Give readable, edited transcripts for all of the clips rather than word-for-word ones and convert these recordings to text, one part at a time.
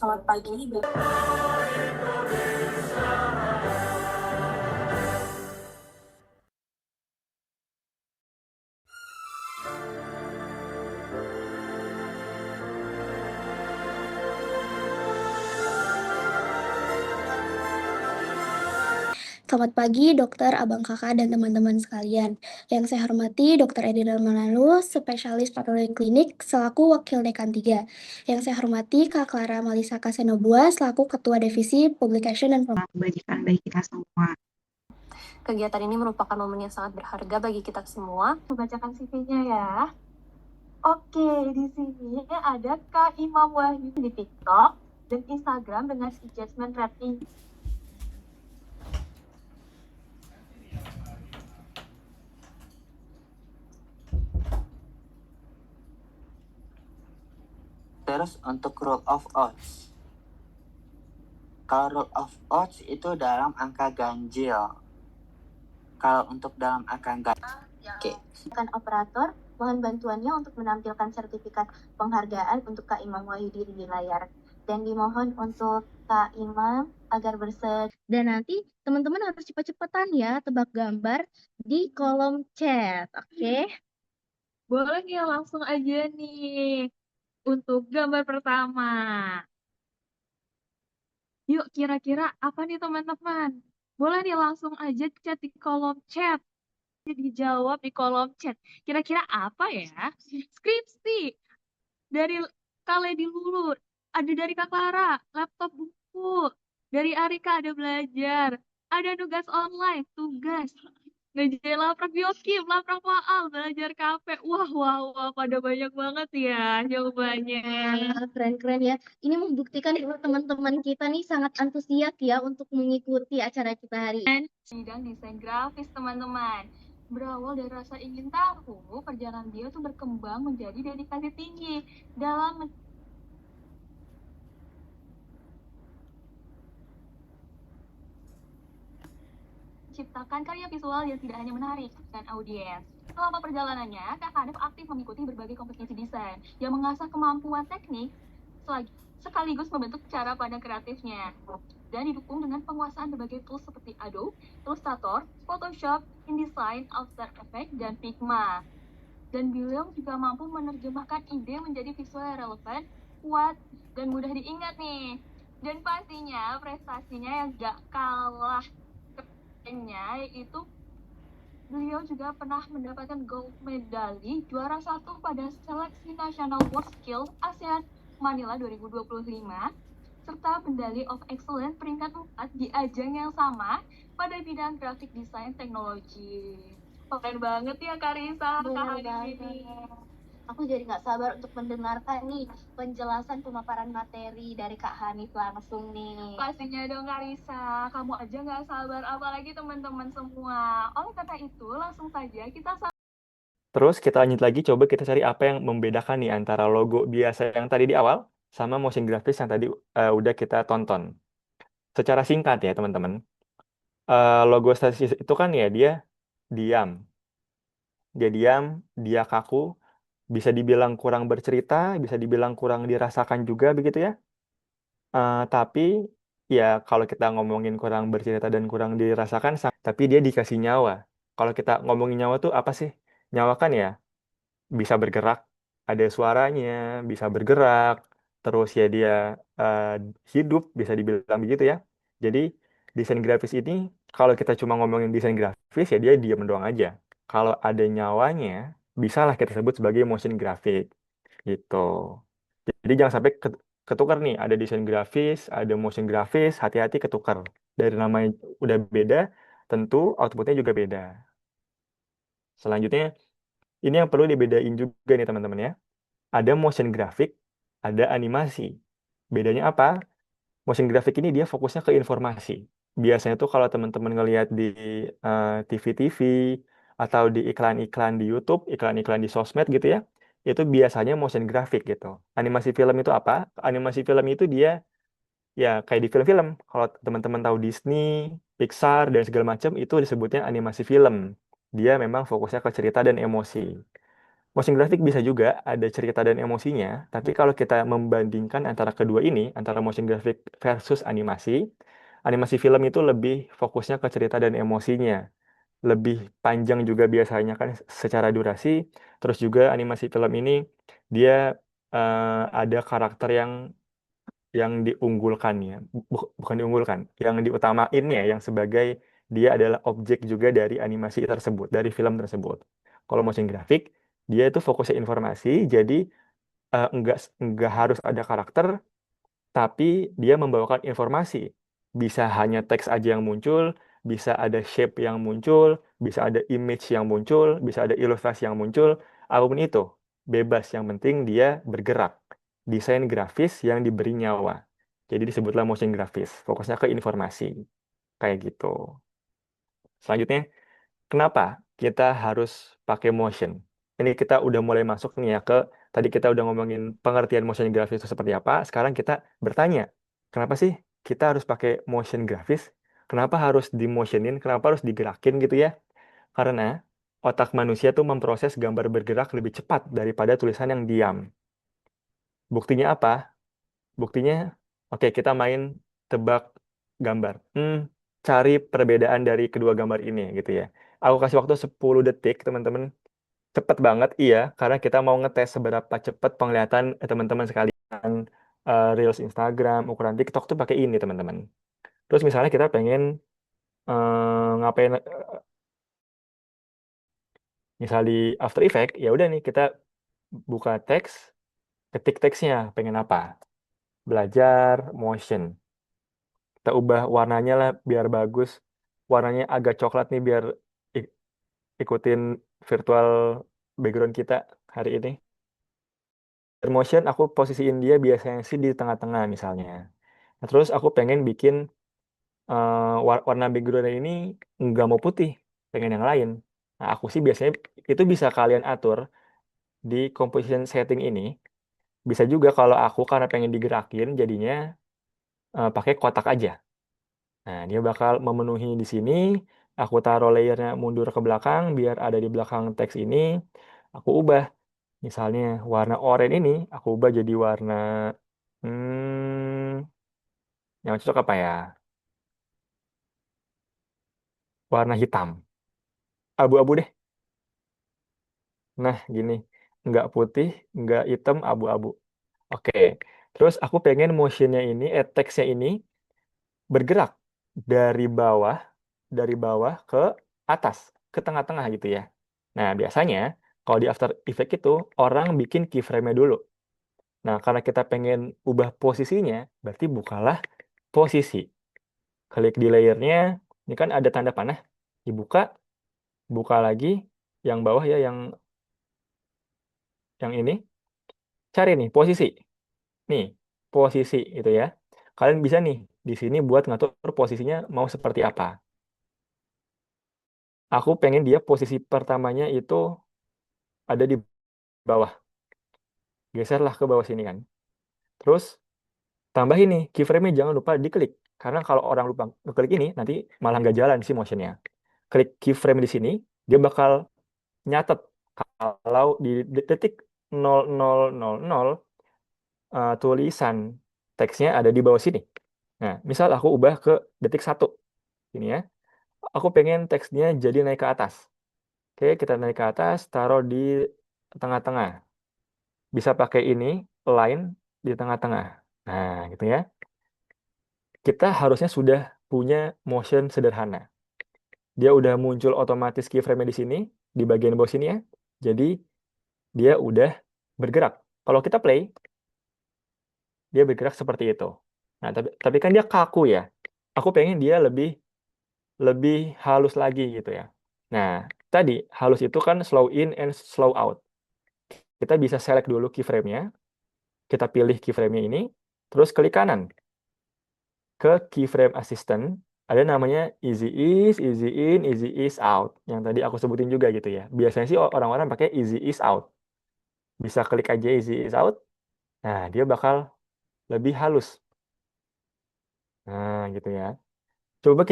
Selamat pagi. Selamat pagi, dokter, abang kakak, dan teman-teman sekalian. Yang saya hormati Dr. Edina Manalu, spesialis patologi klinik, selaku Wakil Dekan 3. Yang saya hormati Kak Clara Malisa Kasenobua, selaku Ketua Divisi Publication dan kebajikan bagi kita semua. Kegiatan ini merupakan momen yang sangat berharga bagi kita semua. Membacakan CV-nya ya. Oke, di sini ada Kak Imam Wahyu di TikTok dan Instagram dengan engagement rating. Terus untuk rule of odds. Kalau rule of odds itu dalam angka ganjil. Kalau untuk dalam angka ganjil, Kan operator, mohon bantuannya untuk menampilkan sertifikat penghargaan untuk Kak Imam Wahyudi di layar. Dan dimohon untuk Kak Imam agar bersedia. Dan nanti teman-teman harus cepat-cepatan ya tebak gambar di kolom chat, oke? Boleh nih langsung aja nih untuk gambar pertama. Yuk, kira-kira apa nih teman-teman? Boleh nih langsung aja chat di kolom chat. Dijawab di kolom chat. Kira-kira apa ya? Skripsi dari Kaledi Lulu, ada dari Kak Clara, laptop buku, dari Arika ada belajar, ada tugas online, tugas. Ngerjain laprak biokim, laprak maal, belajar kafe. Wah, wah, wah, pada banyak banget ya jawabannya. Keren-keren ya. Ini membuktikan bahwa teman-teman kita nih sangat antusias ya untuk mengikuti acara kita hari ini. Bidang desain grafis, teman-teman. Berawal dari rasa ingin tahu, perjalanan dia tuh berkembang menjadi dedikasi tinggi dalam menciptakan karya visual yang tidak hanya menarik dan audiens. Selama perjalanannya, Kak Hanif aktif mengikuti berbagai kompetisi desain yang mengasah kemampuan teknik sekaligus membentuk cara pandang kreatifnya dan didukung dengan penguasaan berbagai tools seperti Adobe, Illustrator, Photoshop, InDesign, After Effects, dan Figma. Dan beliau juga mampu menerjemahkan ide menjadi visual yang relevan, kuat, dan mudah diingat nih. Dan pastinya prestasinya yang gak kalah kerennya yaitu beliau juga pernah mendapatkan gold medali juara 1 pada seleksi nasional World Skills ASEAN Manila 2025 serta medali of excellence peringkat 4 di ajang yang sama pada bidang graphic design teknologi. Keren banget ya Kak Risa, Kak Hanif ini. Aku jadi nggak sabar untuk mendengarkan nih penjelasan pemaparan materi dari Kak Hanif langsung nih. Pastinya dong Kak Risa, kamu aja nggak sabar, apalagi teman-teman semua. Oleh karena itu, langsung saja kita Terus kita lanjut lagi, coba kita cari apa yang membedakan nih antara logo biasa yang tadi di awal sama motion graphics yang tadi udah kita tonton. Secara singkat ya teman-teman, logo statis itu kan ya dia diam. Dia diam, dia kaku, bisa dibilang kurang bercerita, bisa dibilang kurang dirasakan juga begitu ya. Tapi ya kalau kita ngomongin kurang bercerita dan kurang dirasakan, tapi dia dikasih nyawa. Kalau kita ngomongin nyawa tuh apa sih? Nyawa kan ya bisa bergerak, ada suaranya, bisa bergerak, terus ya dia eh, hidup, bisa dibilang begitu ya. Jadi desain grafis ini, kalau kita cuma ngomongin desain grafis ya dia diam doang aja. Kalau ada nyawanya, bisalah kita sebut sebagai motion grafik gitu. Jadi jangan sampai ketukar nih, ada desain grafis, ada motion grafis, hati-hati ketukar. Dari namanya udah beda, tentu outputnya juga beda. Selanjutnya, ini yang perlu dibedain juga nih teman-teman ya. Ada motion graphic, ada animasi. Bedanya apa? Motion graphic ini dia fokusnya ke informasi. Biasanya tuh kalau teman-teman ngelihat di TV-TV atau di iklan-iklan di YouTube, iklan-iklan di sosmed gitu ya, itu biasanya motion graphic gitu. Animasi film itu apa? Animasi film itu dia ya kayak di film-film. Kalau teman-teman tahu Disney, Pixar dan segala macam itu disebutnya animasi film. Dia memang fokusnya ke cerita dan emosi. Motion graphic bisa juga ada cerita dan emosinya, tapi kalau kita membandingkan antara kedua ini, antara motion graphic versus animasi, animasi film itu lebih fokusnya ke cerita dan emosinya. Lebih panjang juga biasanya kan secara durasi, terus juga animasi film ini dia ada karakter yang diunggulkan ya, bukan diunggulkan, yang diutamain ya, yang sebagai dia adalah objek juga dari animasi tersebut, dari film tersebut. Kalau motion graphic, dia itu fokusnya informasi, jadi enggak harus ada karakter, tapi dia membawakan informasi. Bisa hanya teks aja yang muncul, bisa ada shape yang muncul, bisa ada image yang muncul, bisa ada ilustrasi yang muncul, apapun itu, bebas. Yang penting dia bergerak. Desain grafis yang diberi nyawa. Jadi disebutlah motion grafis. Fokusnya ke informasi. Kayak gitu. Selanjutnya, kenapa kita harus pakai motion? Ini kita udah mulai masuk nih ya ke, tadi kita udah ngomongin pengertian motion grafis itu seperti apa. Sekarang kita bertanya, kenapa sih kita harus pakai motion grafis? Kenapa harus di-motionin? Kenapa harus digerakin gitu ya? Karena otak manusia tuh memproses gambar bergerak lebih cepat daripada tulisan yang diam. Buktinya apa? Buktinya, oke, kita main tebak gambar. Cari perbedaan dari kedua gambar ini gitu ya. Aku kasih waktu 10 detik, teman-teman. Cepet banget, iya. Karena kita mau ngetes seberapa cepat penglihatan teman-teman sekalian Reels Instagram, ukuran TikTok tuh pakai ini, teman-teman. Terus misalnya kita pengen ngapain, misal di After Effects, ya udah nih kita buka teks, ketik teksnya, pengen apa? Belajar motion. Kita ubah warnanya lah biar bagus. Warnanya agak coklat nih biar ik- ikutin virtual background kita hari ini. Motion aku posisiin dia biasanya sih di tengah-tengah misalnya. Nah, terus aku pengen bikin warna background ini nggak mau putih, pengen yang lain. Nah, aku sih biasanya itu bisa kalian atur di composition setting ini. Bisa juga kalau aku karena pengen digerakin jadinya pakai kotak aja. Nah, dia bakal memenuhi di sini. Aku taruh layernya mundur ke belakang biar ada di belakang teks ini. Aku ubah. Misalnya warna oranye ini, aku ubah jadi warna yang cocok apa ya? Warna hitam. Abu-abu deh. Nah, gini. Nggak putih, nggak hitam, abu-abu. Oke. Terus aku pengen motionnya ini, teksnya ini bergerak dari bawah, ke atas, ke tengah-tengah gitu ya. Nah, biasanya kalau di After Effects itu orang bikin keyframe-nya dulu. Nah, karena kita pengen ubah posisinya, berarti bukalah posisi. Klik di layernya, ini kan ada tanda panah. Dibuka, buka lagi yang bawah ya, yang ini. Cari nih posisi. Nih, posisi itu ya. Kalian bisa nih di sini buat ngatur posisinya mau seperti apa. Aku pengen dia posisi pertamanya itu ada di bawah. Geserlah ke bawah sini kan. Terus tambah ini keyframe-nya jangan lupa diklik. Karena kalau orang lupa ngeklik ini, nanti malah nggak jalan sih motionnya. Klik keyframe di sini, dia bakal nyatet kalau di detik 0000 tulisan teksnya ada di bawah sini. Nah, misal aku ubah ke detik 1. Ini ya. Aku pengen teksnya jadi naik ke atas. Oke, kita naik ke atas, taruh di tengah-tengah. Bisa pakai ini, line di tengah-tengah. Nah, gitu ya. Kita harusnya sudah punya motion sederhana. Dia udah muncul otomatis keyframe di sini, di bagian bawah sini ya. Jadi, dia udah bergerak. Kalau kita play, dia bergerak seperti itu. Nah, tapi kan dia kaku ya. Aku pengen dia lebih lebih halus lagi gitu ya. Nah, tadi halus itu kan slow in and slow out. Kita bisa select dulu keyframe-nya, kita pilih keyframe-nya ini, terus klik kanan ke keyframe assistant, ada namanya easy ease, easy in, easy ease out. Yang tadi aku sebutin juga gitu ya. Biasanya sih orang-orang pakai easy ease out. Bisa klik aja easy ease out. Nah, dia bakal lebih halus. Nah, gitu ya. Coba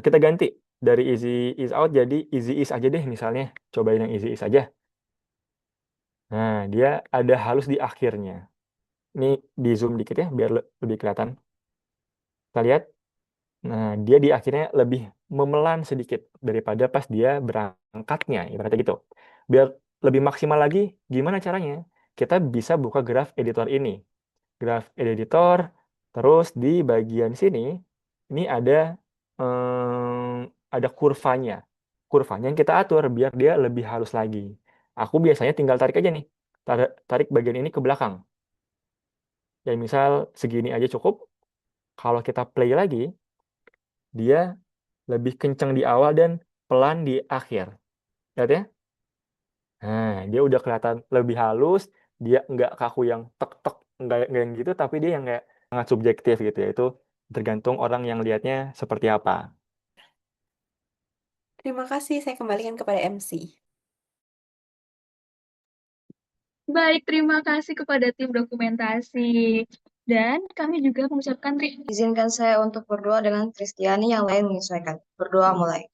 kita ganti dari easy ease out jadi easy ease aja deh misalnya. Cobain yang easy ease aja. Nah, dia ada halus di akhirnya. Ini di zoom dikit ya, biar lebih kelihatan. Kita lihat, nah dia di akhirnya lebih memelan sedikit daripada pas dia berangkatnya, ibaratnya gitu. Biar lebih maksimal lagi, gimana caranya? Kita bisa buka graf editor ini. Graf editor, terus di bagian sini, ini ada kurvanya. Kurvanya yang kita atur biar dia lebih halus lagi. Aku biasanya tinggal tarik aja nih. Tarik bagian ini ke belakang. Ya misal segini aja cukup. Kalau kita play lagi, dia lebih kencang di awal dan pelan di akhir. Lihat ya? Nah, dia udah kelihatan lebih halus, dia nggak kaku yang tek-tek, nggak yang gitu, tapi dia yang kayak sangat subjektif gitu ya. Itu tergantung orang yang lihatnya seperti apa. Terima kasih, saya kembalikan kepada MC. Baik, terima kasih kepada tim dokumentasi. Dan kami juga mengucapkan Izinkan saya untuk berdoa dengan Kristiani yang lain menyesuaikan. Berdoa mulai.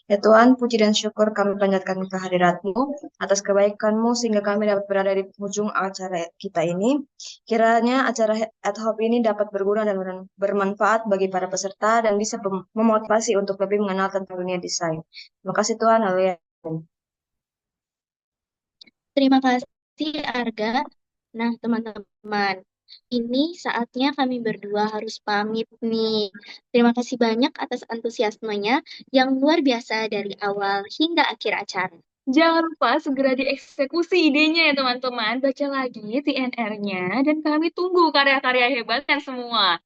Ya Tuhan, puji dan syukur kami panjatkan kehadirat-Mu atas kebaikan-Mu sehingga kami dapat berada di ujung acara kita ini. Kiranya acara ad hoc ini dapat berguna dan bermanfaat bagi para peserta dan bisa memotivasi untuk lebih mengenal tentang dunia desain. Terima kasih Tuhan, haleluya. Terima kasih, Arga. Nah, teman-teman, ini saatnya kami berdua harus pamit nih. Terima kasih banyak atas antusiasmenya yang luar biasa dari awal hingga akhir acara. Jangan lupa segera dieksekusi idenya ya teman-teman. Baca lagi TNR-nya dan kami tunggu karya-karya hebatnya semua.